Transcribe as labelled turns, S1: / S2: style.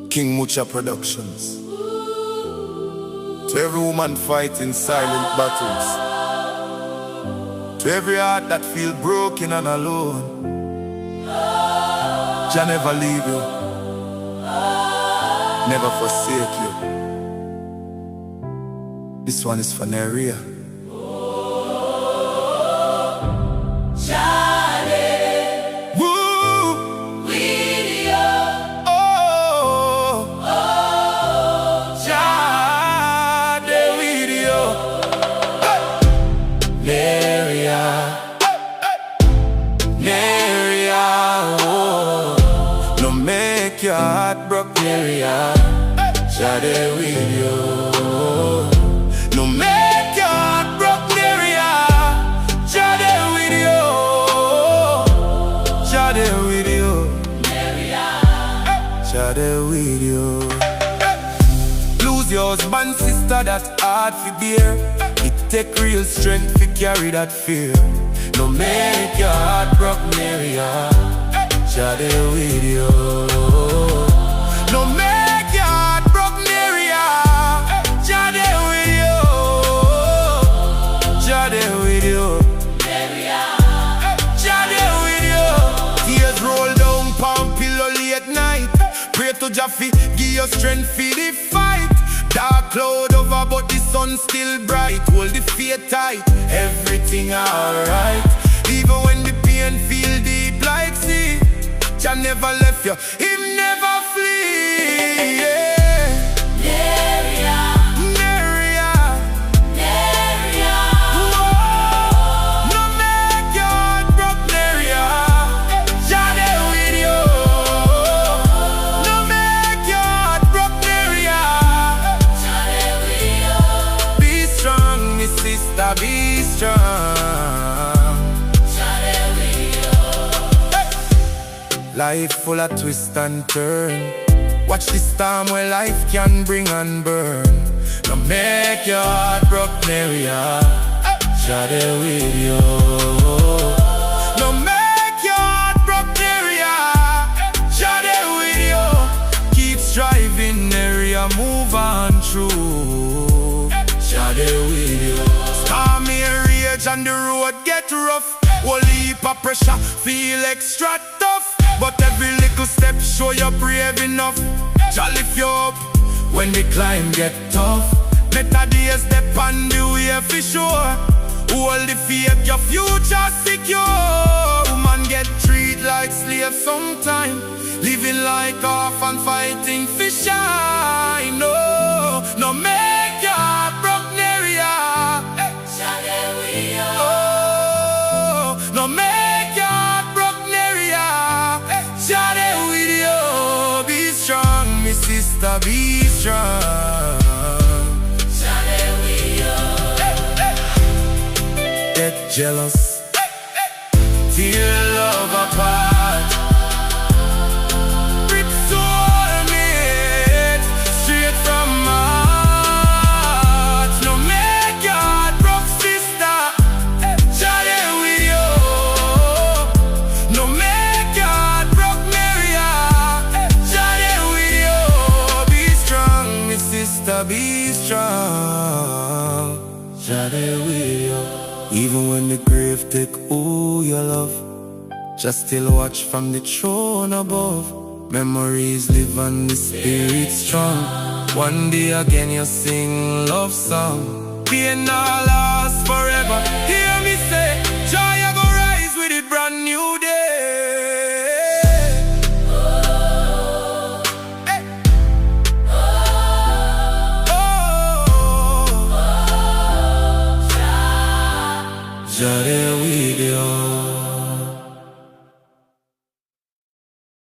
S1: King Muchah Productions. To every woman fighting silent battles, to every heart that feel broken and alone, Jah never leave you, never forsake you. This one is for Neria. No make your heart broke, Neria. Jah dey with you. No make your heart broke, Neria. Jah dey with you. Jah dey with you, Neria. Jah dey with you. Lose your husband, sister, that hard to bear. It take real strength to carry that fear. No make your heart broke, Neria. Jah dey with you. No make your heart broke, Neria. Jah dey with you. Jah dey with you, Neria. Jah dey with you. Tears roll down palm pillow late night. Pray to Jah fi give you strength for the fight. Dark cloud over but the sun still bright. Hold the faith tight, everything alright. Even when the pain feel deep like sea, Jah never left you, Him never flee, yeah. Neria, Neria, Neria. Whoa. No make your heart broke, Neria. Jah dey with you. No make your heart broke, Neria. Jah dey with you. Be strong, my sister, be strong. Life full of twist and turn. Watch the storm where life can bring and burn. No make your heart broke, Neria. Jah dey with you. No make your heart broke, Neria. Jah dey with you. Keep striving, Neria, move on through. Jah dey with you. Stormy rage and the road get rough. Whole heap of pressure, feel extra tough. But every little step show you're brave enough. Jah lift you up when the climb get tough. Better days step on the way for sure. Hold the faith, your future secure. Woman get treated like slave sometime, living like orphan fighting for shine. No, no make your heart broke, Neria. Jah dey with you. Oh, no make your heart broke, Neria. Jah dey with you. Be strong, my sister, be strong. Jah dey with you. Get jealous, tear love apart. Rip soulmate, straight from my heart. No make your heart broke, sister. Jah dey with you. No make your heart broke, Neria. Jah dey with you. Be strong, my sister, be strong. Jah dey with you. Even when the grave take all your love, just still watch from the throne above. Memories live and the spirit strong. One day again you sing love song. Pain not last forever. Hear me say, joy you go rise with it brand new day. Hey. Oh. Jah dey